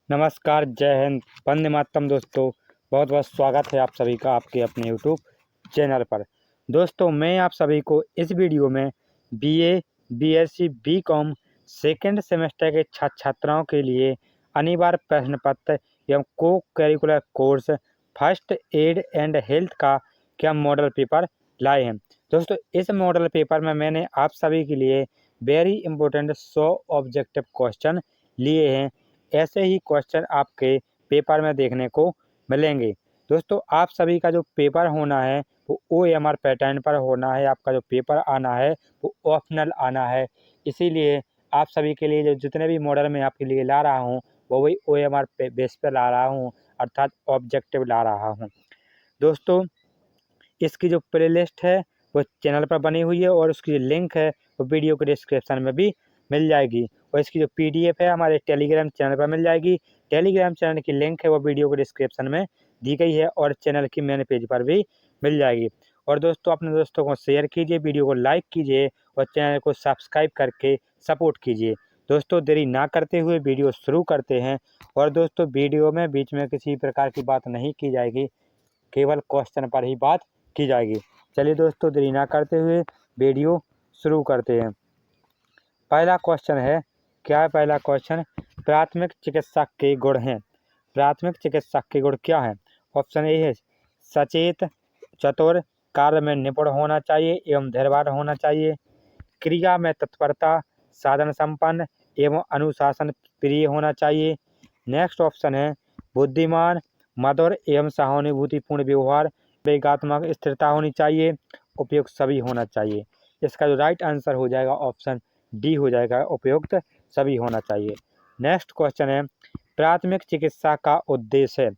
नमस्कार, जय हिंद, वंदे मातरम दोस्तों। बहुत बहुत स्वागत है आप सभी का आपके अपने यूट्यूब चैनल पर। दोस्तों, मैं आप सभी को इस वीडियो में BA, BSc, BCom second semester के छात्र छात्राओं के लिए अनिवार्य प्रश्न पत्र एवं को curricular course first aid and health का क्या मॉडल पेपर लाए हैं। दोस्तों, इस मॉडल पेपर में मैंने आप सभी के लिए वेरी इंपॉर्टेंट 100 ऑब्जेक्टिव क्वेश्चन लिए हैं। ऐसे ही क्वेश्चन आपके पेपर में देखने को मिलेंगे। दोस्तों, आप सभी का जो पेपर होना है वो OMR पैटर्न पर होना है। आपका जो पेपर आना है वो ऑप्शनल आना है। इसीलिए आप सभी के लिए जो जितने भी मॉडल मैं आपके लिए ला रहा हूँ वो वही OMR बेस पर ला रहा हूँ, अर्थात ऑब्जेक्टिव ला रहा हूँ। दोस्तों, इसकी जो प्लेलिस्ट है वो चैनल पर बनी हुई है और उसकी लिंक है वो वीडियो के डिस्क्रिप्शन में भी मिल जाएगी। और इसकी जो PDF है हमारे टेलीग्राम चैनल पर मिल जाएगी। टेलीग्राम चैनल की लिंक है वो वीडियो के डिस्क्रिप्शन में दी गई है और चैनल की मेन पेज पर भी मिल जाएगी। और दोस्तों, अपने दोस्तों को शेयर कीजिए, वीडियो को लाइक कीजिए और चैनल को सब्सक्राइब करके सपोर्ट कीजिए। दोस्तों, देरी ना करते हुए वीडियो शुरू करते हैं। और दोस्तों, वीडियो में बीच में किसी प्रकार की बात नहीं की जाएगी, केवल क्वेश्चन पर ही बात की जाएगी। चलिए दोस्तों, देरी ना करते हुए वीडियो शुरू करते हैं। पहला क्वेश्चन है, क्या है पहला क्वेश्चन? प्राथमिक चिकित्सक के गुण हैं। प्राथमिक चिकित्सक के गुण क्या हैं? ऑप्शन ए है सचेत, चतुर, कार्य में निपुण होना चाहिए एवं धैर्यवान होना चाहिए, क्रिया में तत्परता, साधन संपन्न एवं अनुशासन प्रिय होना चाहिए। नेक्स्ट ऑप्शन है बुद्धिमान, मधुर एवं सहानुभूतिपूर्ण व्यवहार, विवेकात्मक स्थिरता होनी चाहिए, उपयुक्त सभी होना चाहिए। इसका जो राइट आंसर हो जाएगा ऑप्शन डी हो जाएगा, उपयुक्त सभी होना चाहिए। नेक्स्ट क्वेश्चन है, प्राथमिक चिकित्सा का उद्देश्य है।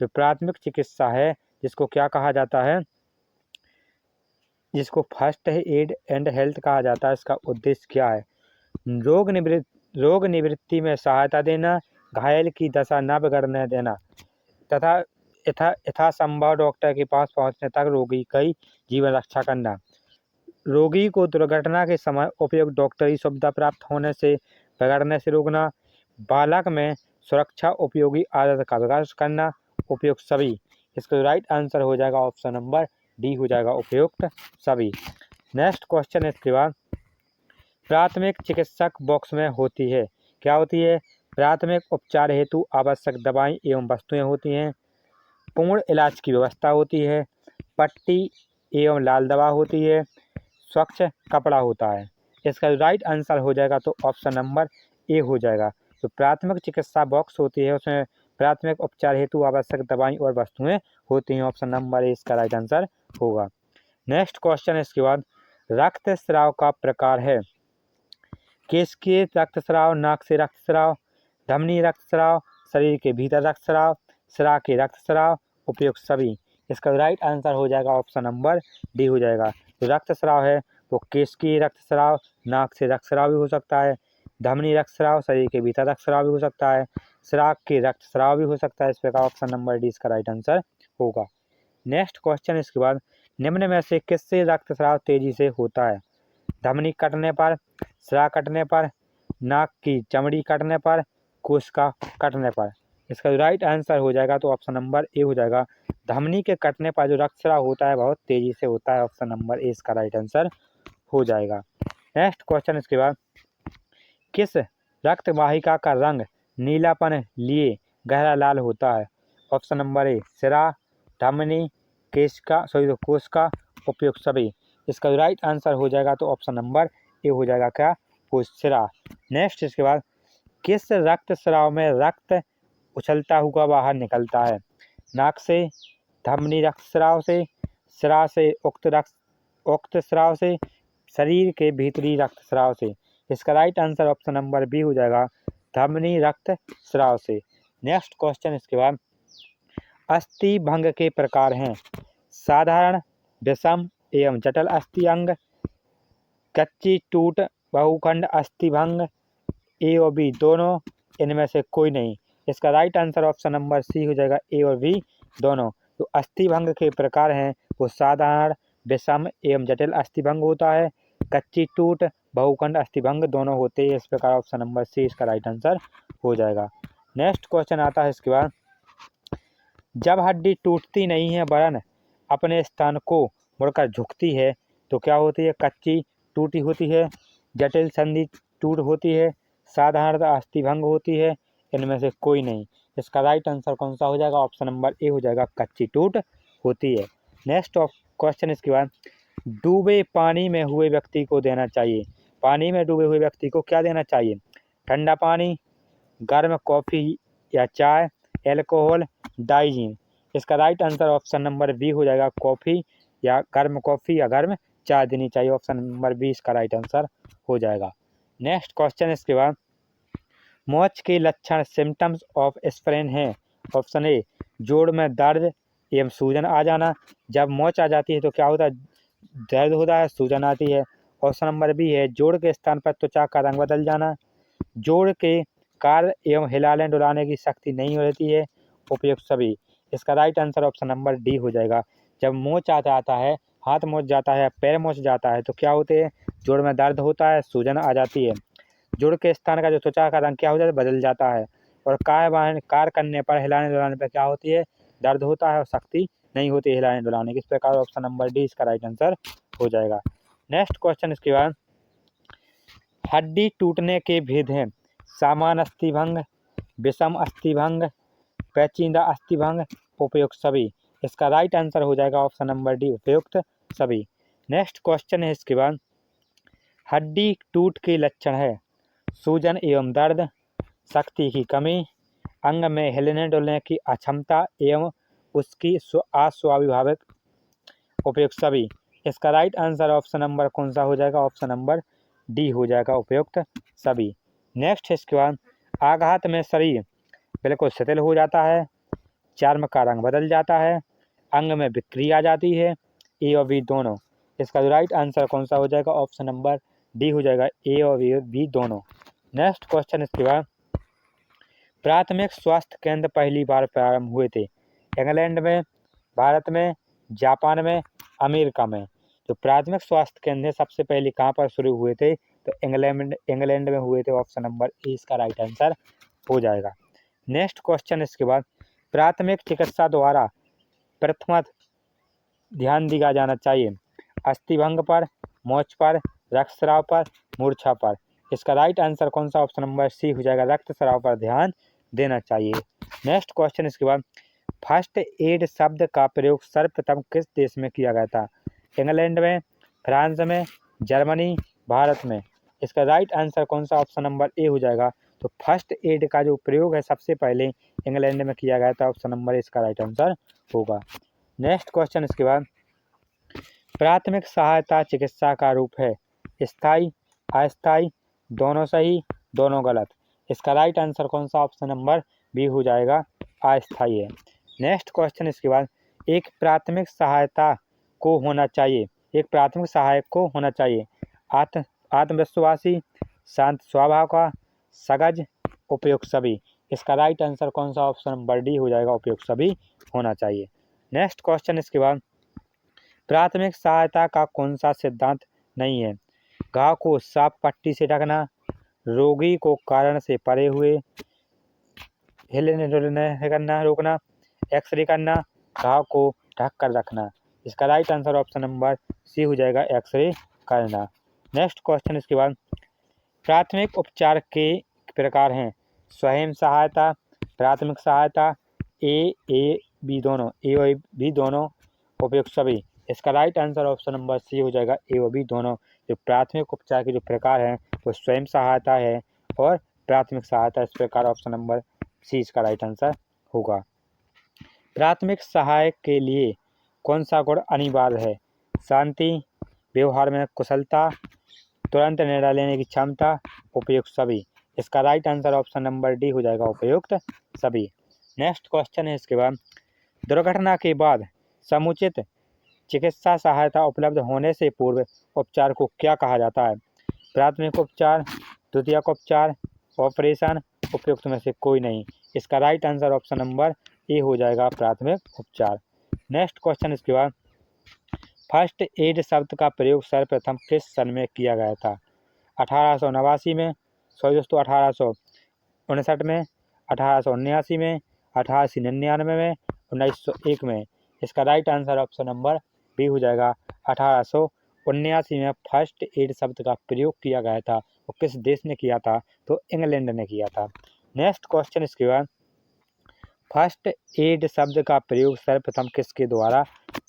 जो प्राथमिक चिकित्सा है जिसको क्या कहा जाता है, जिसको फर्स्ट एड एंड हेल्थ कहा जाता है, इसका उद्देश्य क्या है? रोग निवृत्ति में सहायता देना, घायल की दशा न बिगड़ने देना तथा यथासंभव डॉक्टर के पास पहुंचने तक रोगी की जीवन रक्षा करना, रोगी को दुर्घटना के समय उपयुक्त डॉक्टरी सुविधा प्राप्त होने से बिगड़ने से रोकना, बालक में सुरक्षा उपयोगी आदत का विकास करना, उपयुक्त सभी। इसका राइट आंसर हो जाएगा ऑप्शन नंबर डी हो जाएगा, उपयुक्त सभी। नेक्स्ट क्वेश्चन इसके बाद, प्राथमिक चिकित्सक बॉक्स में होती है। क्या होती है? प्राथमिक उपचार हेतु आवश्यक दवाएं एवं वस्तुएं होती हैं, पूर्ण इलाज की व्यवस्था होती है, पट्टी एवं लाल दवा होती है, स्वच्छ कपड़ा होता है। इसका राइट आंसर हो जाएगा तो ऑप्शन नंबर ए हो जाएगा। तो प्राथमिक चिकित्सा बॉक्स होती है उसमें प्राथमिक उपचार हेतु आवश्यक दवाएं और वस्तुएं होती हैं। ऑप्शन नंबर ए इसका राइट आंसर होगा। नेक्स्ट क्वेश्चन इसके बाद, रक्तस्राव का प्रकार है। केशकीय रक्तस्राव, नाक से रक्तस्राव, धमनी रक्तस्राव, शरीर के भीतर रक्तस्राव, सिरा के रक्तस्राव, उपयुक्त सभी। इसका राइट आंसर हो जाएगा ऑप्शन नंबर डी हो जाएगा। जो रक्तस्राव है वो केशकीय रक्तस्राव, नाक से रक्तस्राव भी हो सकता है, धमनी रक्तस्राव, शरीर के भीतर रक्तस्राव भी हो सकता है, सिरा के रक्तस्राव भी हो सकता है। इस प्रकार ऑप्शन नंबर डी इसका राइट आंसर होगा। नेक्स्ट क्वेश्चन इसके बाद, निम्न में से किससे रक्तस्राव तेजी से होता है? धमनी कटने पर, सिरा कटने पर, नाक की चमड़ी कटने पर, कोशिका कटने पर। इसका जो राइट आंसर हो जाएगा तो ऑप्शन नंबर ए हो जाएगा। धमनी के कटने पर जो रक्तस्राव होता है बहुत तेजी से होता है। ऑप्शन नंबर ए इसका राइट आंसर हो जाएगा। नेक्स्ट क्वेश्चन इसके बाद, किस रक्त वाहिका का रंग नीलापन लिए गहरा लाल होता है? ऑप्शन नंबर ए सिरा, धमनी, कोशिका, उपयुक्त सभी। इसका राइट आंसर हो जाएगा तो ऑप्शन नंबर ए हो जाएगा, क्या? सिरा। नेक्स्ट इसके बाद, किस रक्तस्राव में रक्त उछलता हुआ बाहर निकलता है? नाक से, धमनी रक्तस्राव से, सिरा से उक्त स्राव से, शरीर के भीतरी रक्तस्राव से। इसका right answer option number B हो जाएगा, धमनी रक्तस्राव से। नेक्स्ट क्वेश्चन इसके बाद, अस्थि भंग के प्रकार हैं। साधारण, विषम एवं जटिल अस्थि अंग, कच्ची टूट, बहुखंड अस्थि भंग, ए और बी दोनों, इनमें से कोई नहीं। इसका right answer option number C हो जाएगा, ए और बी दोनों। तो अस्थि भंग के प्रकार हैं वो साधारण, विषम एवं जटिल अस्थि भंग होता है, कच्ची टूट, बहुखंड अस्थि भंग दोनों होते हैं। इस प्रकार ऑप्शन नंबर सी इसका राइट आंसर हो जाएगा। नेक्स्ट क्वेश्चन आता है इसके बाद, जब हड्डी टूटती नहीं है वरन अपने स्थान को मुड़कर झुकती है तो क्या होती है? कच्ची टूटी होती है, जटिल संधि टूट होती है, साधारण अस्थिभंग होती है, इनमें से कोई नहीं। इसका राइट आंसर कौन सा हो जाएगा? ऑप्शन नंबर ए हो जाएगा, कच्ची टूट होती है। नेक्स्ट क्वेश्चन इसके बाद, डूबे पानी में हुए व्यक्ति को देना चाहिए, पानी में डूबे हुए व्यक्ति को क्या देना चाहिए? ठंडा पानी, गर्म कॉफ़ी या चाय, एल्कोहल, डाइजीन। इसका right answer option number B हो जाएगा, कॉफ़ी या गर्म कॉफ़ी या गर्म चाय देनी चाहिए। ऑप्शन नंबर बी इसका राइट आंसर हो जाएगा। नेक्स्ट क्वेश्चन इसके बाद, मोच के लक्षण सिम्टम्स ऑफ स्प्रेन हैं। ऑप्शन ए, जोड़ में दर्द एवं सूजन आ जाना। जब मोच आ जाती है तो क्या होता है? दर्द होता है, सूजन आती है। ऑप्शन नंबर बी है, जोड़ के स्थान पर त्वचा का रंग बदल जाना। जोड़ के कार्य एवं हिलाने डुलाने की शक्ति नहीं रहती है। उपयुक्त सभी। इसका right answer option number D हो जाएगा। जब मोच आ जाता है, हाथ मोच जाता है, पैर मोच जाता है तो क्या होते हैं? जोड़ में दर्द होता है, सूजन आ जाती है। जोड़ के स्थान का जो त्वचा का रंग क्या हो जाता है? बदल जाता है। और कार्य करने पर, हिलाने डुलाने पर क्या होती है? दर्द होता है और शक्ति नहीं होती है हिलाने डुलाने की। इस प्रकार ऑप्शन नंबर डी इसका राइट आंसर हो जाएगा। नेक्स्ट क्वेश्चन इसके बाद, हड्डी टूटने के भेद हैं। सामान्य अस्थिभंग, विषम अस्थिभंग, पेचीदा अस्थिभंग, उपयुक्त सभी। इसका राइट आंसर हो जाएगा ऑप्शन नंबर डी, उपयुक्त सभी। नेक्स्ट क्वेश्चन है इसके बाद, हड्डी टूट के लक्षण है सूजन एवं दर्द, शक्ति की कमी, अंग में हिलने डुलने की अक्षमता एवं उसकी अस्वाभाविक, उपयुक्त सभी। इसका राइट आंसर ऑप्शन नंबर कौन सा हो जाएगा? ऑप्शन नंबर डी हो जाएगा, उपयुक्त सभी। नेक्स्ट इसके बाद, आघात में शरीर बिल्कुल शिथिल हो जाता है, चर्म का रंग बदल जाता है, अंग में बिक्री आ जाती है, ए और बी दोनों। इसका जो राइट आंसर कौन सा हो जाएगा? ऑप्शन नंबर डी हो जाएगा, ए और बी दोनों। नेक्स्ट क्वेश्चन इसके बाद, प्राथमिक स्वास्थ्य केंद्र पहली बार प्रारंभ हुए थे। इंग्लैंड में, भारत में, जापान में, अमेरिका में। जो प्राथमिक स्वास्थ्य केंद्र सबसे पहले कहाँ पर शुरू हुए थे? तो इंग्लैंड में हुए थे। ऑप्शन नंबर ए इसका राइट आंसर हो जाएगा। नेक्स्ट क्वेश्चन इसके बाद, प्राथमिक चिकित्सा द्वारा प्रथम ध्यान दिया जाना चाहिए अस्थिभंग पर, मोच पर, रक्तस्राव पर, मूर्छा पर। इसका राइट आंसर कौन सा? ऑप्शन नंबर सी हो जाएगा, रक्तस्राव पर ध्यान देना चाहिए। नेक्स्ट क्वेश्चन इसके बाद, फर्स्ट एड शब्द का प्रयोग सर्वप्रथम किस देश में किया गया था? इंग्लैंड में, फ्रांस में, जर्मनी, भारत में। इसका राइट आंसर कौन सा? ऑप्शन नंबर ए हो जाएगा। तो फर्स्ट एड का जो प्रयोग है सबसे पहले इंग्लैंड में किया गया था। ऑप्शन नंबर इसका राइट आंसर होगा। नेक्स्ट क्वेश्चन इसके बाद, प्राथमिक सहायता चिकित्सा का रूप है स्थायी, अस्थायी, दोनों सही, दोनों गलत। इसका राइट आंसर कौन सा? ऑप्शन नंबर बी हो जाएगा, अस्थायी है। नेक्स्ट क्वेश्चन इसके बाद, एक प्राथमिक सहायता को होना चाहिए, एक प्राथमिक सहायक को होना चाहिए आत्मविश्वासी, शांत स्वभाव का, सगज, उपयुक्त सभी। इसका राइट आंसर कौन सा? ऑप्शन नंबर डी हो जाएगा, उपयुक्त सभी होना चाहिए। नेक्स्ट क्वेश्चन इसके बाद, प्राथमिक सहायता का कौन सा सिद्धांत नहीं है? घाव को साफ पट्टी से ढकना, रोगी को कारण से परे हुए, हिलने डुलने करना रोकना, एक्सरे करना, घाव को ढक कर रखना। इसका right answer option number C हो जाएगा, एक्सरे करना। नेक्स्ट क्वेश्चन इसके बाद, प्राथमिक उपचार के प्रकार हैं स्वयं सहायता, प्राथमिक सहायता, ए बी दोनों, ए और बी दोनों, उपयुक्त सभी। इसका right answer option number C हो जाएगा, ए और बी दोनों। जो प्राथमिक उपचार के जो प्रकार हैं वो स्वयं सहायता है और प्राथमिक सहायता। इस प्रकार ऑप्शन नंबर सी इसका राइट आंसर होगा। प्राथमिक सहायक के लिए कौन सा गुण अनिवार्य है? शांति, व्यवहार में कुशलता, तुरंत निर्णय लेने की क्षमता, उपयुक्त सभी। इसका right answer option number D हो जाएगा, उपयुक्त सभी। नेक्स्ट क्वेश्चन है इसके बाद, दुर्घटना के बाद समुचित चिकित्सा सहायता उपलब्ध होने से पूर्व उपचार को क्या कहा जाता है? प्राथमिक उपचार, द्वितीयक उपचार, ऑपरेशन, उपयुक्त में से कोई नहीं। इसका right answer option number A हो जाएगा, प्राथमिक उपचार। नेक्स्ट क्वेश्चन इसके बाद, फर्स्ट एड शब्द का प्रयोग सर्वप्रथम किस सन में किया गया था? 1889 में, 1859 में, 1879 में, 1899 में, 1901 में। इसका right answer option number B हो जाएगा। 1879 में फर्स्ट एड शब्द का प्रयोग किया गया था। वो किस देश ने किया था? तो इंग्लैंड ने किया था। नेक्स्ट क्वेश्चन इसके बाद, फर्स्ट एड शब्द का प्रयोग सर्वप्रथम किसके द्वारा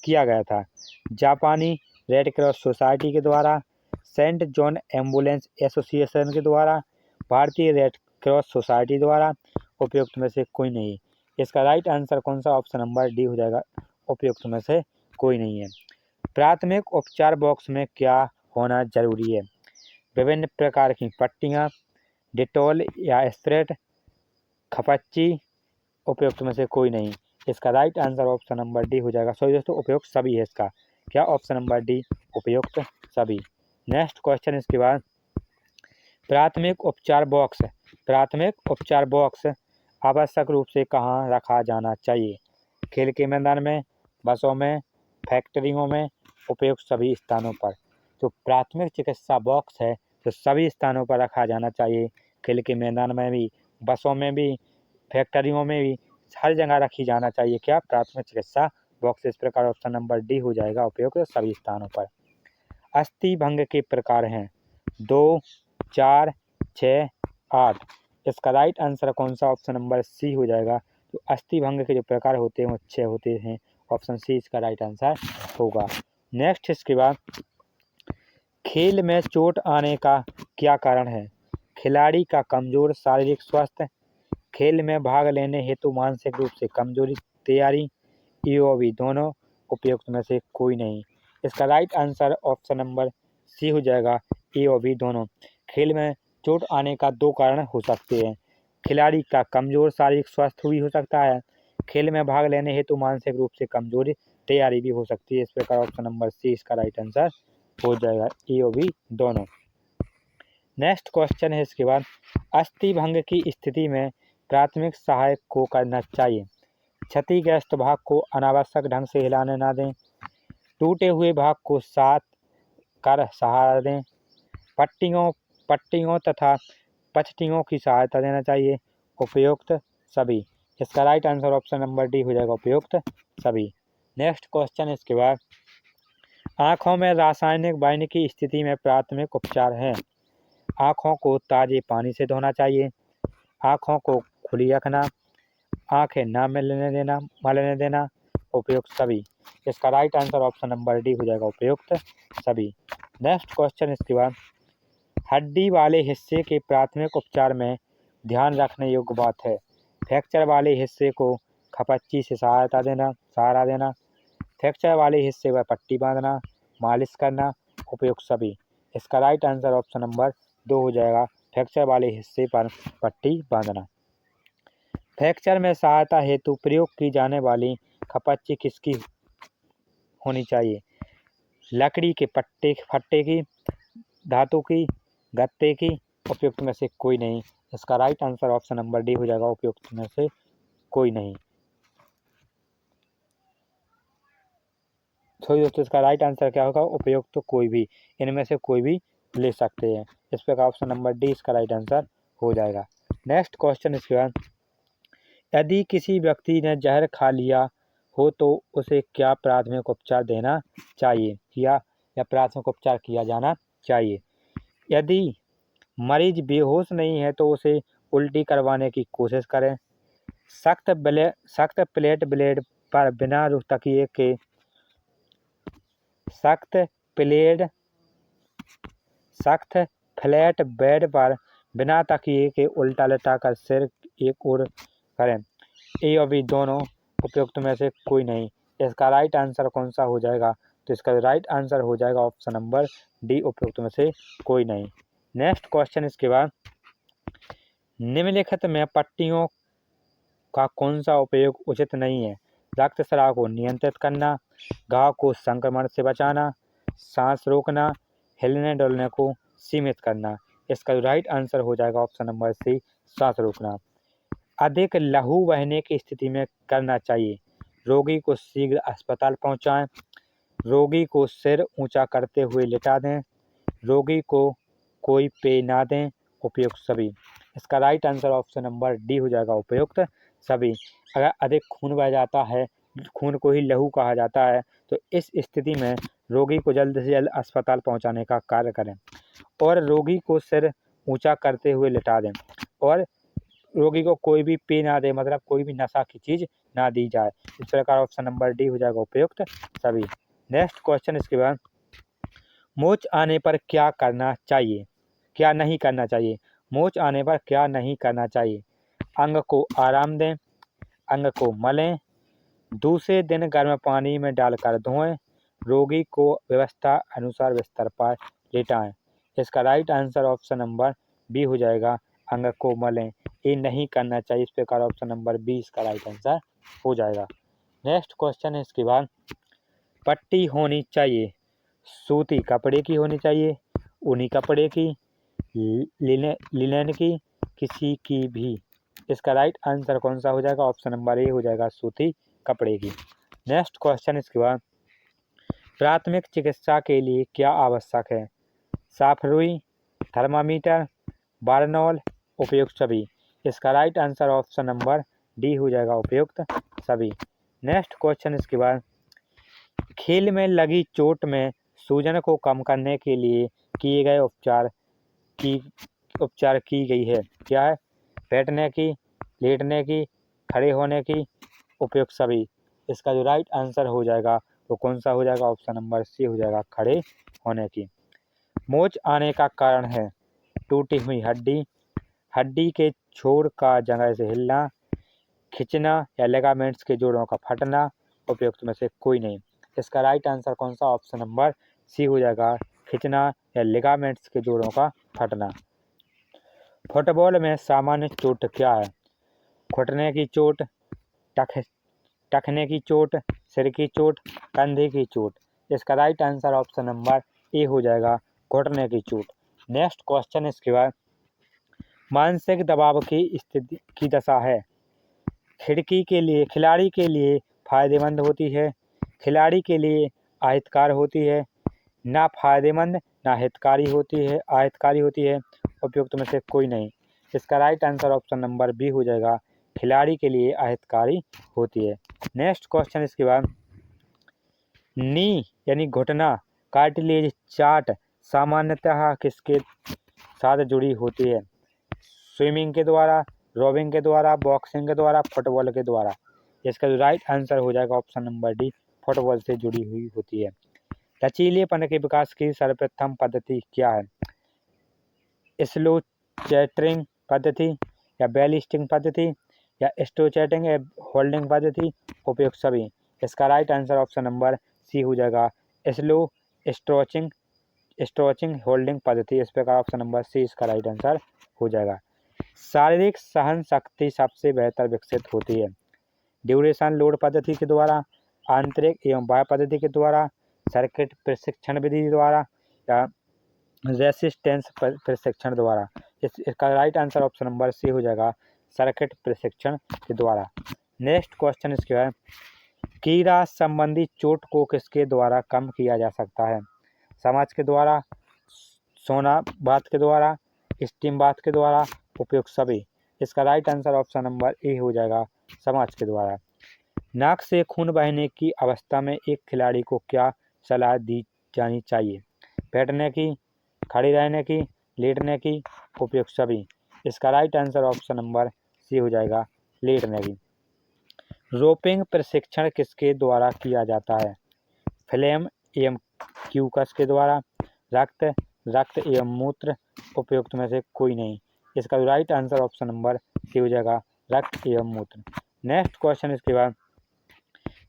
किया गया था? जापानी रेड क्रॉस सोसाइटी के द्वारा, सेंट जॉन एम्बुलेंस एसोसिएशन के द्वारा, भारतीय रेड क्रॉस सोसाइटी द्वारा, उपयुक्त में से कोई नहीं। इसका राइट आंसर कौन सा? ऑप्शन नंबर डी हो जाएगा। उपयुक्त में से कोई नहीं है। प्राथमिक उपचार बॉक्स में क्या होना जरूरी है? विभिन्न प्रकार की पट्टियाँ, डिटॉल या स्प्रेड, खपच्ची, उपयुक्त में से कोई नहीं। इसका right answer option number D हो जाएगा। सॉरी दोस्तों, उपयुक्त सभी है इसका। क्या? ऑप्शन नंबर डी, उपयुक्त सभी। नेक्स्ट क्वेश्चन इसके बाद, प्राथमिक उपचार बॉक्स, प्राथमिक उपचार बॉक्स आवश्यक रूप से कहाँ रखा जाना चाहिए? खेल के मैदान में, बसों में, फैक्ट्रियों में, उपयुक्त सभी स्थानों पर। तो प्राथमिक चिकित्सा बॉक्स है तो सभी स्थानों पर रखा जाना चाहिए। खेल के मैदान में भी, बसों में भी, फैक्ट्रियों में भी, हर जगह रखी जाना चाहिए। क्या? प्राथमिक चिकित्सा बॉक्स। इस प्रकार ऑप्शन नंबर डी हो जाएगा, उपयुक्त सभी स्थानों पर। अस्थि भंग के प्रकार हैं 2, 4, 6, 8। इसका राइट आंसर कौन सा? ऑप्शन नंबर सी हो जाएगा। तो अस्थि भंग के जो प्रकार होते हैं वो 6 होते हैं। ऑप्शन सी इसका राइट आंसर होगा। नेक्स्ट इसके बाद, खेल में चोट आने का क्या कारण है? खिलाड़ी का कमजोर शारीरिक स्वास्थ्य, खेल में भाग लेने हेतु मानसिक रूप से कमजोरी, तैयारी, ईओबी दोनों, उपयुक्त में से कोई नहीं। इसका right answer option number C हो जाएगा, ईओबी दोनों। खेल में चोट आने का 2 कारण हो सकते हैं। खिलाड़ी का कमजोर शारीरिक स्वास्थ्य भी हो सकता है, खेल में भाग लेने हेतु मानसिक रूप से कमजोरी, तैयारी भी हो सकती है। इस प्रकार ऑप्शन नंबर सी इसका राइट आंसर हो जाएगा, ईओबी दोनों। नेक्स्ट क्वेश्चन है इसके बाद, अस्थि भंग की स्थिति में प्राथमिक सहायक को करना चाहिए। क्षतिग्रस्त भाग को अनावश्यक ढंग से हिलाने ना दें, टूटे हुए भाग को साथ कर सहारा दें, पट्टियों तथा पछटियों की सहायता देना चाहिए, उपयुक्त सभी। इसका right answer option number D हो जाएगा, उपयुक्त सभी। नेक्स्ट क्वेश्चन इसके बाद, आँखों में रासायनिक बाइंड की स्थिति में प्राथमिक उपचार है। आँखों को ताजे पानी से धोना चाहिए, आँखों को खुली रखना, आँखें ना मलने देना, उपयुक्त सभी। इसका right answer option number D हो जाएगा, उपयुक्त सभी। नेक्स्ट क्वेश्चन इसके बाद, हड्डी वाले हिस्से के प्राथमिक उपचार में ध्यान रखने योग्य बात है। फ्रैक्चर वाले हिस्से को खपच्ची से सहारा देना, फ्रैक्चर वाले हिस्से पर पट्टी बांधना, मालिश करना, उपयुक्त सभी। इसका राइट आंसर ऑप्शन नंबर 2 हो जाएगा, फ्रैक्चर वाले हिस्से पर पट्टी बांधना। फ्रैक्चर में सहायता हेतु प्रयोग की जाने वाली खपच्ची किसकी होनी चाहिए? लकड़ी के फट्टे की, धातु की, गत्ते की, उपयुक्त में से कोई नहीं। इसका right answer option number D हो जाएगा, उपयुक्त में से कोई नहीं। तो दोस्तों इसका राइट आंसर क्या होगा? उपयुक्त तो कोई भी, इनमें से कोई भी ले सकते हैं। इस पर ऑप्शन नंबर डी इसका राइट आंसर हो जाएगा। नेक्स्ट क्वेश्चन इसके बाद, यदि किसी व्यक्ति ने जहर खा लिया हो तो उसे क्या प्राथमिक उपचार देना चाहिए या प्राथमिक उपचार किया जाना चाहिए? यदि मरीज बेहोश नहीं है तो उसे उल्टी करवाने की कोशिश करें। सख्त फ्लैट बेड पर बिना तकिए के सख्त फ्लैट बेड पर बिना तकिए के उल्टा लेटाकर सिर एक ओर करें। ए और बी दोनों, उपयुक्त में से कोई नहीं। इसका राइट आंसर कौन सा हो जाएगा? तो इसका राइट आंसर हो जाएगा ऑप्शन नंबर डी, उपयुक्त में से कोई नहीं। नेक्स्ट क्वेश्चन इसके बाद, निम्नलिखित में पट्टियों का कौन सा उपयोग उचित नहीं है? रक्तस्राव को नियंत्रित करना, घाव को संक्रमण से बचाना, सांस रोकना, हिलने डुलने को सीमित करना। इसका राइट आंसर हो जाएगा ऑप्शन नंबर सी, सांस रोकना। अधिक लहू बहने की स्थिति में करना चाहिए। रोगी को शीघ्र अस्पताल पहुंचाएं, रोगी को सिर ऊंचा करते हुए लिटा दें, रोगी को कोई पेय ना दें, उपयुक्त सभी। इसका right answer option number D हो जाएगा, उपयुक्त सभी। अगर अधिक खून बह जाता है, खून को ही लहू कहा जाता है, तो इस स्थिति में रोगी को जल्द से जल्द अस्पताल पहुंचाने का कार्य करें और रोगी को सिर ऊंचा करते हुए लिटा दें और रोगी को कोई भी पी ना दे, मतलब कोई भी नशा की चीज़ ना दी जाए। इस प्रकार ऑप्शन नंबर डी हो जाएगा, उपयुक्त सभी। नेक्स्ट क्वेश्चन इसके बाद, मोच आने पर क्या करना चाहिए, क्या नहीं करना चाहिए। मोच आने पर क्या नहीं करना चाहिए। अंग को आराम दें, अंग को मलें, दूसरे दिन गर्म पानी में डालकर धोएं, रोगी को व्यवस्था अनुसार बिस्तर पर लेटाएं। इसका right answer option number B हो जाएगा, अंग को मलें, ये नहीं करना चाहिए। इस प्रकार ऑप्शन नंबर बी इसका राइट आंसर हो जाएगा। नेक्स्ट क्वेश्चन है इसके बाद, पट्टी होनी चाहिए, सूती कपड़े की होनी चाहिए, ऊनी कपड़े की, लिनेन की, किसी की भी। इसका राइट आंसर कौन सा हो जाएगा, ऑप्शन नंबर ए हो जाएगा, सूती कपड़े की। नेक्स्ट क्वेश्चन इसके बाद, प्राथमिक चिकित्सा के लिए क्या आवश्यक है। साफ रुई, थर्मामीटर, बारनॉल, उपयुक्त सभी। इसका right answer option number D हो जाएगा, उपयुक्त सभी। नेक्स्ट क्वेश्चन इसके बाद, खेल में लगी चोट में सूजन को कम करने के लिए किए गए उपचार की गई है। क्या है, बैठने की, लेटने की, खड़े होने की, उपयुक्त सभी। इसका जो राइट आंसर हो जाएगा वो कौन सा हो जाएगा, ऑप्शन नंबर सी हो जाएगा, खड़े होने की। मोच आने का कारण है, टूटी हुई हड्डी, हड्डी के छोर का जगह से हिलना, खिंचना या लिगामेंट्स के जोड़ों का फटना, उपयुक्त में से कोई नहीं। इसका राइट आंसर कौन सा, ऑप्शन नंबर सी हो जाएगा, खिंचना या लिगामेंट्स के जोड़ों का फटना। फुटबॉल में सामान्य चोट क्या है। घुटने की चोट, टखने की चोट, सिर की चोट, कंधे की चोट। इसका right answer option number A हो जाएगा, घुटने की चोट। नेक्स्ट क्वेश्चन इसके बाद, मानसिक दबाव की स्थिति की दशा है, खिलाड़ी के लिए फायदेमंद होती है, खिलाड़ी के लिए अहितकार होती है, ना फायदेमंद ना हितकारी होती है, उपयुक्त में से कोई नहीं। इसका right answer option number B हो जाएगा, खिलाड़ी के लिए अहितकारी होती है। नेक्स्ट क्वेश्चन इसके बाद, नी यानी घुटना कार्टिलेज चार्ट सामान्यतः किसके साथ जुड़ी होती है। स्विमिंग के द्वारा, रोविंग के द्वारा, बॉक्सिंग के द्वारा, फुटबॉल के द्वारा। इसका जो राइट आंसर हो जाएगा ऑप्शन नंबर डी, फुटबॉल से जुड़ी हुई होती है। लचीलेपन के विकास की सर्वप्रथम पद्धति क्या है। स्लो चैटरिंग पद्धति या बैलिस्टिंग पद्धति या स्टोचैटिंग या होल्डिंग पद्धति, उपयुक्त सभी। इसका right answer option number C हो जाएगा, स्लो स्ट्रोचिंग होल्डिंग पद्धति। इस प्रकार ऑप्शन नंबर सी इसका राइट आंसर हो जाएगा। शारीरिक सहन शक्ति सबसे बेहतर विकसित होती है, ड्यूरेशन लोड पद्धति के द्वारा, आंतरिक एवं बाह्य पद्धति के द्वारा, सर्किट प्रशिक्षण विधि द्वारा या रेसिस्टेंस प्रशिक्षण द्वारा। इसका right answer option number C हो जाएगा, सर्किट प्रशिक्षण के द्वारा। नेक्स्ट क्वेश्चन इसके बाद, कीड़ा संबंधी चोट को किसके द्वारा कम किया जा सकता है। समाज के द्वारा, सोना बाथ के द्वारा, स्टीम बाथ के द्वारा, उपयुक्त सभी। इसका right answer option number A हो जाएगा, समाज के द्वारा। नाक से खून बहने की अवस्था में एक खिलाड़ी को क्या सलाह दी जानी चाहिए। बैठने की, खड़े रहने की, लेटने की, उपयुक्त सभी। इसका right answer option number C हो जाएगा, लेटने की। रोपिंग प्रशिक्षण किसके द्वारा किया जाता है। फ्लेम एवं क्यूकस के द्वारा, रक्त एवं मूत्र, उपयुक्त में से कोई नहीं। इसका right answer option number C हो जाएगा, रक्त एवं मूत्र। नेक्स्ट क्वेश्चन इसके बाद,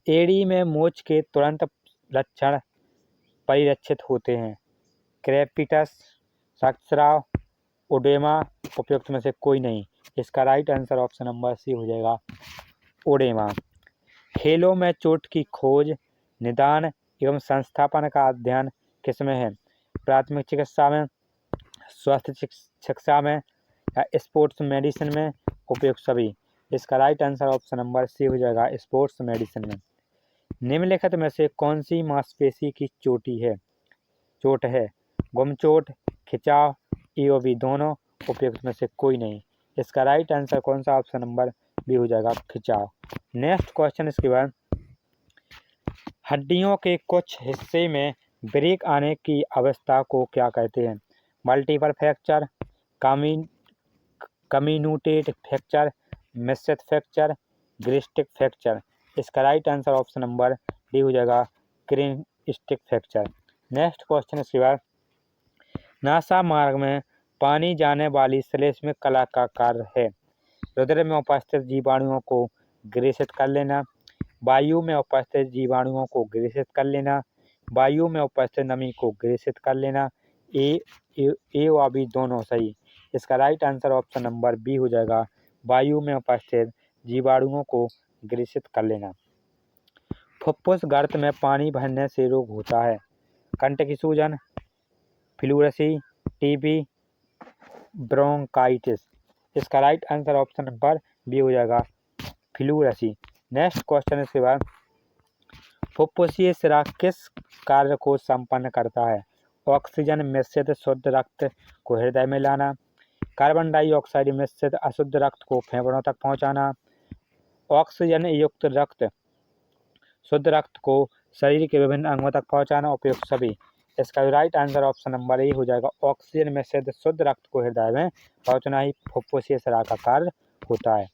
एड़ी में मोच के तुरंत लक्षण परिलक्षित होते हैं। क्रेपिटस, रक्तस्राव, ओडेमा, उपयुक्त में से कोई नहीं। इसका right answer option number C हो जाएगा, ओडेमा। खेलों में चोट की खोज, निदान एवं संस्थापन का अध्ययन किसमें है। प्राथमिक चिकित्सा में, स्वास्थ्य शिक्षा में या स्पोर्ट्स मेडिसिन में, उपयुक्त सभी। इसका right answer option number C हो जाएगा, स्पोर्ट्स मेडिसिन में। निम्नलिखित में से कौन सी मांसपेशी की चोट है। गुमचोट, खिंचाव, ईओबी दोनों, उपयुक्त में से कोई नहीं। इसका राइट आंसर कौन सा? ऑप्शन नंबर बी हो जाएगा खिंचाव। नेक्स्ट क्वेश्चन इसके बाद, हड्डियों के कुछ हिस्से में ब्रेक आने की अवस्था को क्या कहते हैं? मल्टीपल फ्रैक्चर, कम्यूटेटिव फ्रैक्चर, मिश्रित फ्रैक्चर, ग्रिस्टिक फ्रैक्चर। इसका right answer option number D हो जाएगा क्रिस्टिक फ्रैक्चर। नेक्स्ट क्वेश्चन इसके बाद, नासा मार्ग में पानी जाने वाली श्लेष्म कला का कार्य है? रुधिर में उपस्थित जीवाणुओं को ग्रेसित कर लेना, वायु में उपस्थित जीवाणुओं को ग्रेसित कर लेना, वायु में उपस्थित नमी को ग्रेसित कर लेना। ए और बी दोनों सही। इसका right answer option number B हो जाएगा वायु में उपस्थित जीवाणुओं को ग्रेसित कर लेना। फुफ्फुस गर्त में पानी भरने से रोग होता है? कंठ की सूजन, फ्लूरेसी, टीबी, ब्रोंकाइटिस। इसका right answer option number B हो जाएगा फ्लूरेसी। नेक्स्ट क्वेश्चन इसके बाद, फुफ्फुसीय सिरा किस कार्य को संपन्न करता है? ऑक्सीजन मिश्रित शुद्ध रक्त को हृदय में लाना, कार्बन डाइऑक्साइड मिश्रित अशुद्ध रक्त को फेफड़ों तक पहुंचाना, ऑक्सीजन युक्त रक्त शुद्ध रक्त को शरीर के विभिन्न अंगों तक पहुंचाना, उपयुक्त सभी। इसका right answer option number A हो जाएगा ऑक्सीजन मिश्रित शुद्ध रक्त को हृदय में पहुंचना ही फुफ्फुसीय सिरा का कार्य होता है।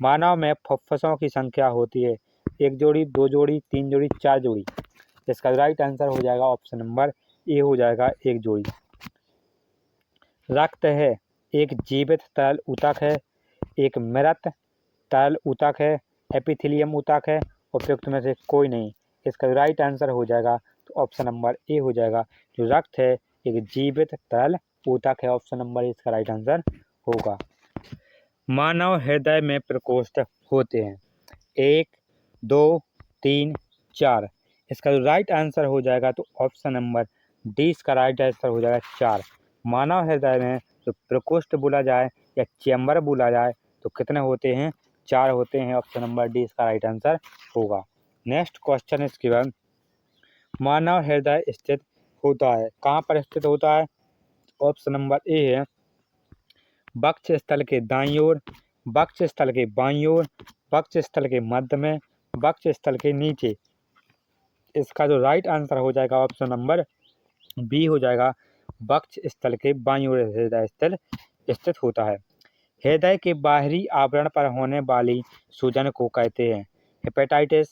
मानव में फुफ्फुसों की संख्या होती है 1 जोड़ी, 2 जोड़ी, 3 जोड़ी, 4 जोड़ी। इसका राइट आंसर हो जाएगा ऑप्शन नंबर ए हो जाएगा 1 जोड़ी। रक्त है एक जीवित तरल ऊतक है, एक मृत तरल ऊतक है, एपिथेलियम ऊतक है, उपयुक्त में से कोई नहीं। इसका राइट आंसर हो जाएगा तो ऑप्शन नंबर ए हो जाएगा। जो रक्त है एक जीवित तरल ऊतक है, ऑप्शन नंबर इसका राइट आंसर होगा। मानव हृदय में प्रकोष्ठ होते हैं 1, 2, 3, 4। इसका जो राइट आंसर हो जाएगा तो ऑप्शन नंबर डी इसका राइट आंसर हो जाएगा 4। मानव हृदय में जो प्रकोष्ठ बोला जाए या चैम्बर बोला जाए तो कितने होते हैं? 4 होते हैं, ऑप्शन नंबर डी इसका राइट आंसर होगा। नेक्स्ट क्वेश्चन इसके बाद, मानव हृदय स्थित होता है कहाँ पर स्थित होता है? ऑप्शन नंबर ए है वक्ष स्थल के दाईं ओर, वक्ष स्थल के बाईं ओर, वक्ष स्थल के मध्य में, वक्ष स्थल के नीचे। इसका जो राइट आंसर हो जाएगा ऑप्शन नंबर बी हो जाएगा वक्ष स्थल के बाईं ओर हृदय स्थित होता है। हृदय के बाहरी आवरण पर होने वाली सूजन को कहते हैं? Hepatitis,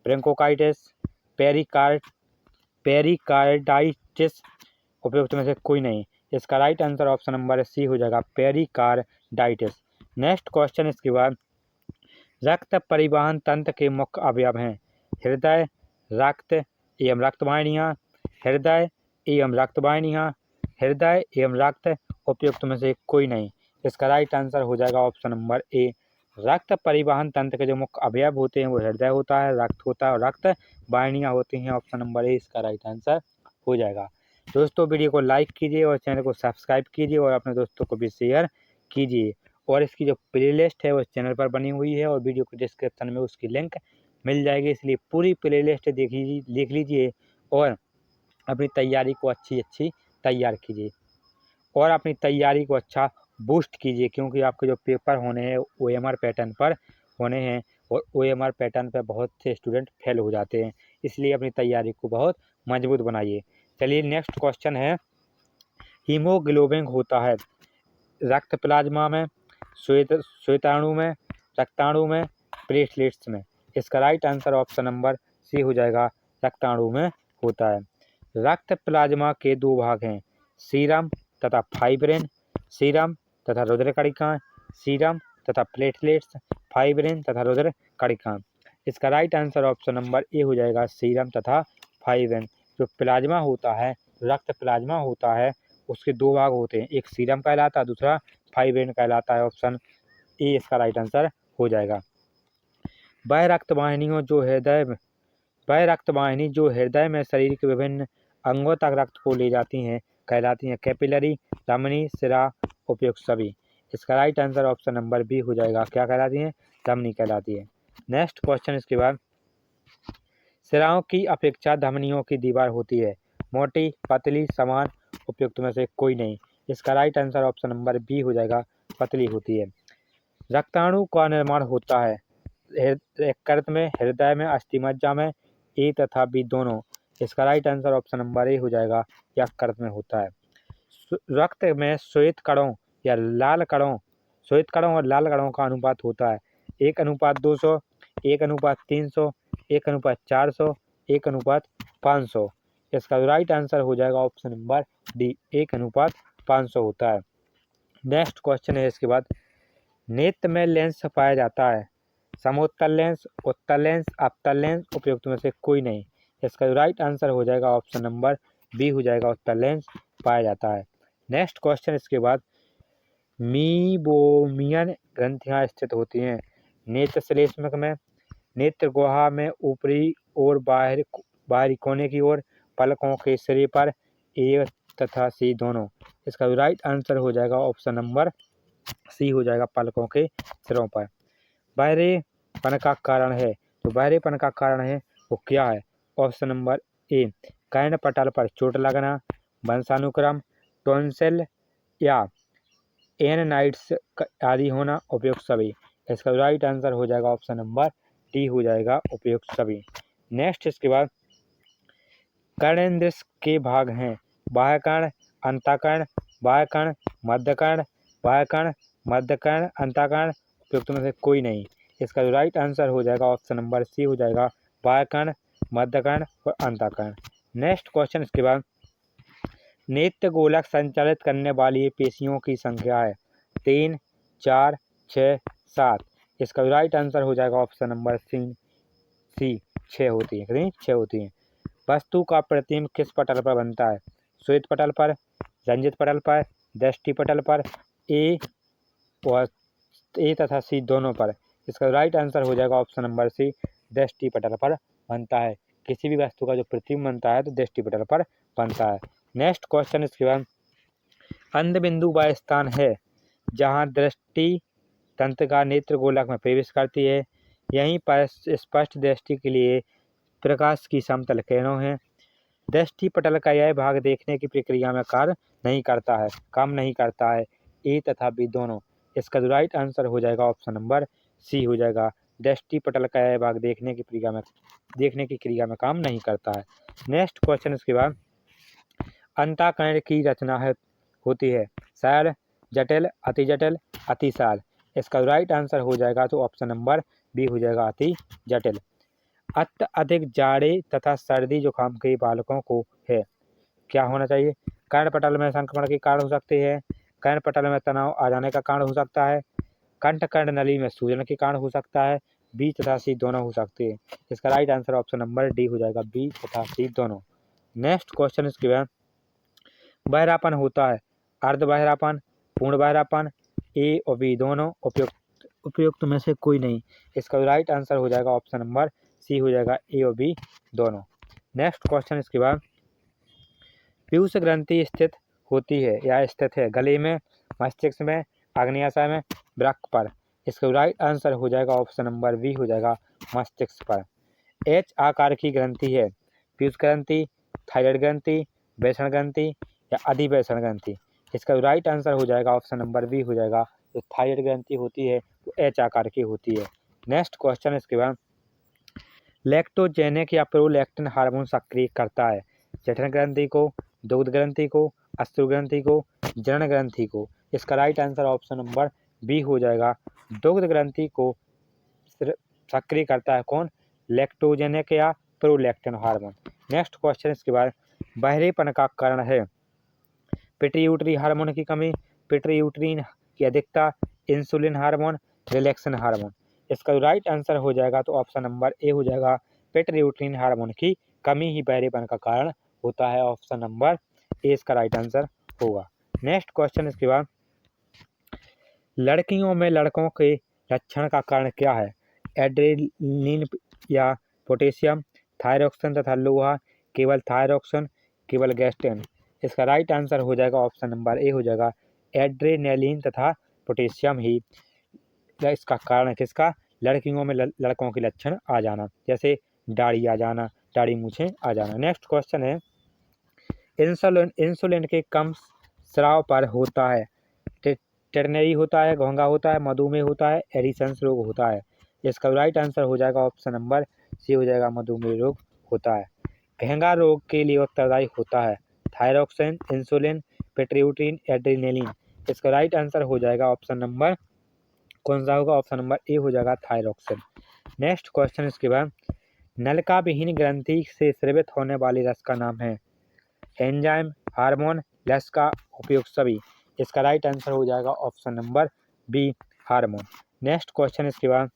bronchitis, pericarditis. उपयुक्त में से कोई नहीं। इसका right answer option number C हो जाएगा पेरिकार्डाइटिस। नेक्स्ट क्वेश्चन इसके बाद, रक्त परिवहन तंत्र के मुख्य अवयव हैं? हृदय, रक्त एवं रक्तवाहिनियाँ, हृदय एवं रक्तवाहिनियाँ, हृदय एवं रक्त। उपयुक्त में से कोई नहीं। इसका राइट आंसर हो जाएगा ऑप्शन नंबर ए। रक्त परिवहन तंत्र के जो मुख्य अवयव होते हैं वो हृदय होता है, रक्त होता है और रक्त वाहिनियाँ होती हैं, ऑप्शन नंबर ए इसका राइट आंसर हो जाएगा। दोस्तों वीडियो को लाइक कीजिए और चैनल को सब्सक्राइब कीजिए और अपने दोस्तों को भी शेयर कीजिए। और इसकी जो प्लेलिस्ट है वो चैनल पर बनी हुई है और वीडियो के डिस्क्रिप्शन में उसकी लिंक मिल जाएगी, इसलिए पूरी प्लेलिस्ट देख लीजिए और अपनी तैयारी को अच्छी तैयार कीजिए और अपनी तैयारी को अच्छा बूस्ट कीजिए, क्योंकि आपके जो पेपर होने हैं OMR पैटर्न पर होने हैं और OMR पैटर्न पर बहुत से स्टूडेंट फेल हो जाते हैं, इसलिए अपनी तैयारी को बहुत मजबूत बनाइए। चलिए नेक्स्ट क्वेश्चन है, हीमोग्लोबिन होता है रक्त प्लाज्मा में, श्वेताणु में, रक्ताणु में, प्लेटलेट्स में। इसका right answer option number C हो जाएगा रक्ताणु में होता है। रक्त प्लाज्मा के 2 भाग हैं, सीरम तथा फाइब्रिन, सीरम तथा रुधिर कणिकाएं, सीरम तथा प्लेटलेट्स, फाइब्रिन तथा रुधिर कणिकाएं। इसका right answer option number A हो जाएगा सीरम तथा फाइब्रिन। जो प्लाज्मा होता है, रक्त प्लाज्मा होता है, उसके 2 भाग होते हैं, एक सीरम कहलाता है, दूसरा फाइब्रिन कहलाता है, ऑप्शन ए इसका राइट आंसर हो जाएगा। वह रक्तवाहिनी जो हृदय में शरीर के विभिन्न अंगों तक रक्त को ले जाती हैं कहलाती हैं कैपिलरी, धमनी, सिरा, उपयुक्त सभी। इसका right answer option number B हो जाएगा, क्या कहलाती हैं? धमनी कहलाती है। नेक्स्ट क्वेश्चन इसके बाद, सिराओं की अपेक्षा धमनियों की दीवार होती है मोटी, पतली, समान। उपयुक्त में से कोई नहीं। इसका right answer option number B हो जाएगा पतली होती है। रक्ताणु का निर्माण होता है यकृत में, हृदय में, अस्थिमज्जा में, ए तथा बी दोनों। इसका right answer option number A हो जाएगा, यकृत में होता है। रक्त में श्वेत कणों या लाल कणों, श्वेत कणों और लाल कणों का अनुपात होता है 1:200, 1:300, 1:400, 1:500। इसका राइट आंसर हो जाएगा ऑप्शन नंबर डी, 1:500 होता है। नेक्स्ट क्वेश्चन है इसके बाद, नेत्र में लेंस पाया जाता है समोत्तल लेंस, उत्तल लेंस, अवतल लेंस, उपयुक्त में से कोई नहीं। इसका राइट आंसर हो जाएगा ऑप्शन नंबर बी हो जाएगा, उत्तल लेंस पाया जाता है। नेक्स्ट क्वेश्चन इसके बाद, मीबोमियन ग्रंथियां स्थित होती हैं नेत्र श्लेष्मक में, नेत्र गुहा में, ऊपरी और बाहरी कोने की ओर, पलकों के सिरे पर, ए तथा सी दोनों। इसका राइट आंसर हो जाएगा ऑप्शन नंबर सी हो जाएगा, पलकों के सिरों पर। बहरेपन का कारण है, तो बहरेपन का कारण है वो क्या है? ऑप्शन नंबर ए, कर्णपटल पर चोट लगना, वंशानुक्रम, टॉन्सिल या एनाइटिस आदि होना, उपयुक्त सभी। इसका राइट आंसर हो जाएगा ऑप्शन नंबर डी हो जाएगा, उपयुक्त सभी। नेक्स्ट इसके बाद, कर्णेंद्र के भाग हैं बाह्यकर्ण, अंतःकर्ण, बाह्यकर्ण, मध्यकर्ण, बाह्यकर्ण, मध्यकर्ण, अंतःकर्ण, उपयुक्त में से कोई नहीं। इसका राइट आंसर हो जाएगा ऑप्शन नंबर सी हो जाएगा, बाह्यकर्ण, मध्यकर्ण और अंतःकर्ण। नेक्स्ट क्वेश्चन इसके बाद, नेत्र गोलक संचालित करने वाली पेशियों की संख्या है 3, 4, 6, 7। इसका राइट आंसर हो जाएगा ऑप्शन नंबर सी 6 होती है, कितनी 6 होती हैं। वस्तु का प्रतिबिंब किस पटल पर बनता है? श्वेत पटल पर, रंजित पटल पर, दृष्टि पटल पर, ए तथा सी दोनों पर। इसका राइट आंसर हो जाएगा ऑप्शन नंबर सी, दृष्टि पटल पर बनता है। किसी भी वस्तु का जो प्रतिबिंब बनता है तो दृष्टि पटल पर बनता है। नेक्स्ट क्वेश्चन इसके बाद, अंधबिंदु वह स्थान है जहाँ दृष्टि तंत्रिका नेत्र गोलक में प्रवेश करती है, यहीं पर स्पष्ट दृष्टि के लिए प्रकाश की समतल किरणों हैं। दृष्टि पटल का यह भाग देखने की प्रक्रिया में काम नहीं करता है, ए तथा बी दोनों। इसका राइट आंसर हो जाएगा ऑप्शन नंबर सी हो जाएगा, दृष्टि पटल का यह भाग देखने की क्रिया में काम नहीं करता है। नेक्स्ट क्वेश्चन इसके बाद, अंतःकरण की रचना होती है सरल, जटिल, अति जटिल, अति सरल। इसका राइट आंसर हो जाएगा तो ऑप्शन नंबर बी हो जाएगा, अति जटिल। अत्यधिक जाड़े तथा सर्दी जुकाम के बालकों को है क्या होना चाहिए? कर्णपटल में संक्रमण के कारण हो सकते हैं, कर्णपटल में तनाव आ जाने का कारण हो सकता है, कंठकर्ण नली में सूजन के कारण हो सकता है, बी तथा सी दोनों हो सकते हैं। इसका right answer option number D हो जाएगा, बी तथा सी दोनों। नेक्स्ट क्वेश्चन इसके बाद, बहरापन होता है अर्ध बहरापन, पूर्ण बहरापन, ए और बी दोनों, उपयुक्त में से कोई नहीं। इसका राइट आंसर हो जाएगा ऑप्शन नंबर सी हो जाएगा, ए और बी दोनों। नेक्स्ट क्वेश्चन इसके बाद, पीयूष ग्रंथि स्थित होती है या स्थित है गले में, मस्तिष्क में, आग्नेयाशय में, वृक्क पर। इसका राइट आंसर हो जाएगा ऑप्शन नंबर बी हो जाएगा, मस्तिष्क पर। एच आकार की ग्रंथि है पीयूष ग्रंथि, थायराइड ग्रंथि, वैषण ग्रंथि या अधिवैषण ग्रंथि। इसका राइट आंसर हो जाएगा ऑप्शन नंबर बी हो जाएगा, जो थायराइड ग्रंथि होती है वो एच आकार की होती है। नेक्स्ट क्वेश्चन इसके बाद, लैक्टोजेनिक या प्रोलैक्टिन हार्मोन सक्रिय करता है जठर ग्रंथि को, दुग्ध ग्रंथि को, अश्रु ग्रंथि को, जनन ग्रंथि को। इसका right answer option number B हो जाएगा, दुग्ध ग्रंथि को सक्रिय करता है कौन? लैक्टोजेनिक या प्रोलैक्टिन हार्मोन। नेक्स्ट क्वेश्चन इसके बाद, बहरेपन का कारण है पिट्यूटरी हार्मोन की कमी, पिट्यूटरीन की अधिकता, इंसुलिन हार्मोन, रिलैक्सन हार्मोन। इसका राइट आंसर हो जाएगा तो ऑप्शन नंबर ए हो जाएगा, पिट्यूटरीन हार्मोन की कमी ही बहरेपन का कारण होता है। ऑप्शन नंबर ए इसका राइट आंसर होगा। नेक्स्ट क्वेश्चन इसके बाद, लड़कियों में लड़कों के लक्षण का कारण क्या है? एड्रेनलिन या पोटेशियम, थायरॉक्सिन तथा लोहा, केवल थायरॉक्सिन, केवल गैस्ट्रेन। इसका राइट आंसर हो जाएगा ऑप्शन नंबर ए हो जाएगा, एड्रेनलिन तथा पोटेशियम ही इसका कारण है। किसका? लड़कियों में लड़कों के लक्षण आ जाना, जैसे दाढ़ी आ जाना, दाढ़ी मूछें आ जाना। नेक्स्ट क्वेश्चन है, इंसुलिन के कम स्राव पर होता है टेटनरी होता है, घोंघा होता है, मधुमेह होता है, एडिसन्स रोग होता है। इसका राइट आंसर हो जाएगा ऑप्शन नंबर सी हो जाएगा, मधुमेह रोग होता है। घेंघा रोग के लिए उत्तरदायी होता है थायरॉक्सिन, इंसुलिन, पिट्यूटरीन, एड्रेनलिन। इसका राइट आंसर हो जाएगा ऑप्शन नंबर कौन सा होगा, ऑप्शन नंबर ए हो जाएगा थायरॉक्सिन। नेक्स्ट क्वेश्चन इसके बाद, नलिका विहीन ग्रंथि से स्रावित होने वाले रस का नाम है एंजाइम, हार्मोन, रस का उपयोग सभी। इसका राइट आंसर हो जाएगा option number B, hormone. Next question इसके बाद,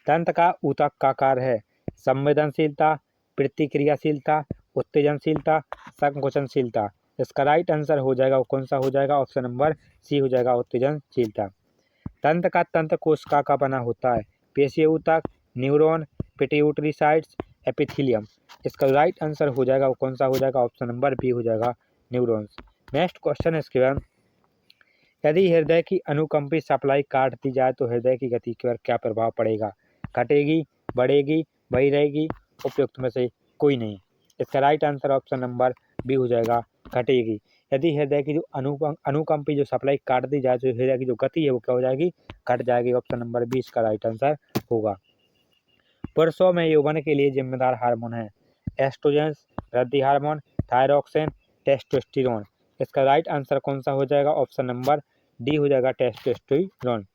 तंत्र का ऊतक का कार्य है संवेदनशीलता, प्रतिक्रियाशीलता, उत्तेजनशीलता, संकुचनशीलता। इसका राइट आंसर हो जाएगा कौन सा हो जाएगा, ऑप्शन नंबर सी हो जाएगा, उत्तेजनशीलता। तंत्र का तंत्र कोशिका का बना होता है पेशीय ऊतक, न्यूरॉन, पिट्यूटरी साइट्स, एपिथेलियम। इसका राइट आंसर हो जाएगा कौन सा हो जाएगा, ऑप्शन नंबर बी हो जाएगा, न्यूरॉन्स। नेक्स्ट क्वेश्चन इसके बाद, यदि हृदय की अनुकंपी सप्लाई काट दी जाए तो हृदय की गति पर क्या प्रभाव पड़ेगा, घटेगी, बढ़ेगी, वही रहेगी, उपयुक्त में से कोई नहीं। इसका right answer option number B हो जाएगा, घटेगी। यदि हृदय की जो अनुकंपी जो सप्लाई काट दी जाए तो हृदय की जो गति है वो क्या हो जाएगी, घट जाएगी। ऑप्शन नंबर 20 का राइट आंसर होगा। पुरुषों में यौवन के लिए जिम्मेदार हार्मोन है एस्ट्रोजन, वृद्धि हार्मोन, थायरॉक्सिन, टेस्टोस्टेरोन। इसका राइट आंसर कौन सा हो जाएगा, ऑप्शन नंबर डी हो जाएगा, टेस्टोस्टेरोन।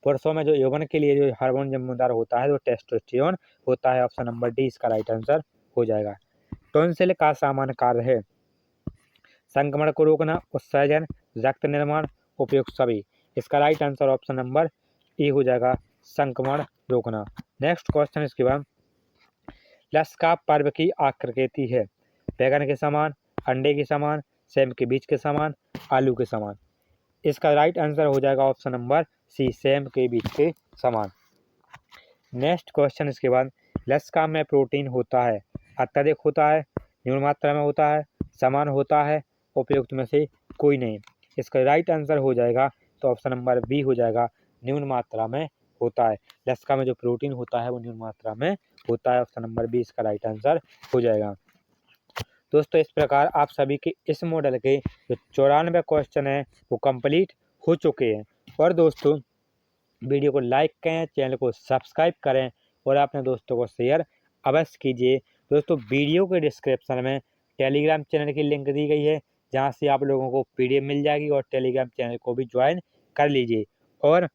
पुरुषों में जो यौवन के लिए जो हार्मोन जिम्मेदार होता है वो टेस्टोस्टेरोन होता है। ऑप्शन नंबर डी इसका राइट आंसर हो जाएगा। टॉन्सिल का सामान्य कार्य है संक्रमण को रोकना, उत्सर्जन, रक्त निर्माण, उपयुक्त सभी। इसका right answer option number A हो जाएगा, संक्रमण रोकना। नेक्स्ट क्वेश्चन इसके बाद, लसका पर्व की आकृति है बैगन के समान, अंडे के समान, सेम के बीज के समान, आलू के समान। इसका राइट आंसर हो जाएगा ऑप्शन नंबर सी, सेम के बीज के समान। नेक्स्ट क्वेश्चन इसके बाद, लसका में प्रोटीन होता है अत्यधिक होता है, न्यून मात्रा में होता है, समान होता है, उपयुक्त में से कोई नहीं। इसका राइट आंसर हो जाएगा तो ऑप्शन नंबर बी हो जाएगा, न्यून मात्रा में होता है। लसका में जो प्रोटीन होता है वो न्यून मात्रा में होता है। ऑप्शन नंबर बी इसका राइट आंसर हो जाएगा। दोस्तों इस प्रकार आप सभी के इस मॉडल के जो 94 क्वेश्चन हैं वो कंप्लीट हो चुके हैं। और दोस्तों वीडियो को लाइक करें, चैनल को सब्सक्राइब करें और अपने दोस्तों को शेयर अवश्य कीजिए। दोस्तों वीडियो के डिस्क्रिप्शन में टेलीग्राम चैनल की लिंक दी गई है जहां से आप लोगों को PDF मिल जाएगी और टेलीग्राम चैनल को भी ज्वाइन कर लीजिए। और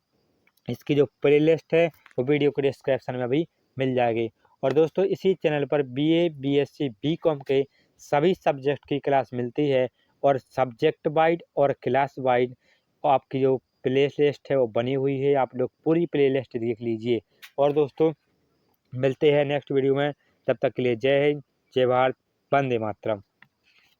इसकी जो प्लेलिस्ट है वो वीडियो के डिस्क्रिप्शन में भी मिल जाएगी। और दोस्तों इसी चैनल पर BA, BSc, BCom के सभी सब्जेक्ट की क्लास मिलती है और सब्जेक्ट वाइड और क्लास वाइड आपकी जो प्ले लिस्ट है वो बनी हुई है। आप लोग पूरी प्ले लिस्ट देख लीजिए। और दोस्तों मिलते हैं नेक्स्ट वीडियो में, तब तक के लिए जय हिंद, जय भारत, वंदे मातरम।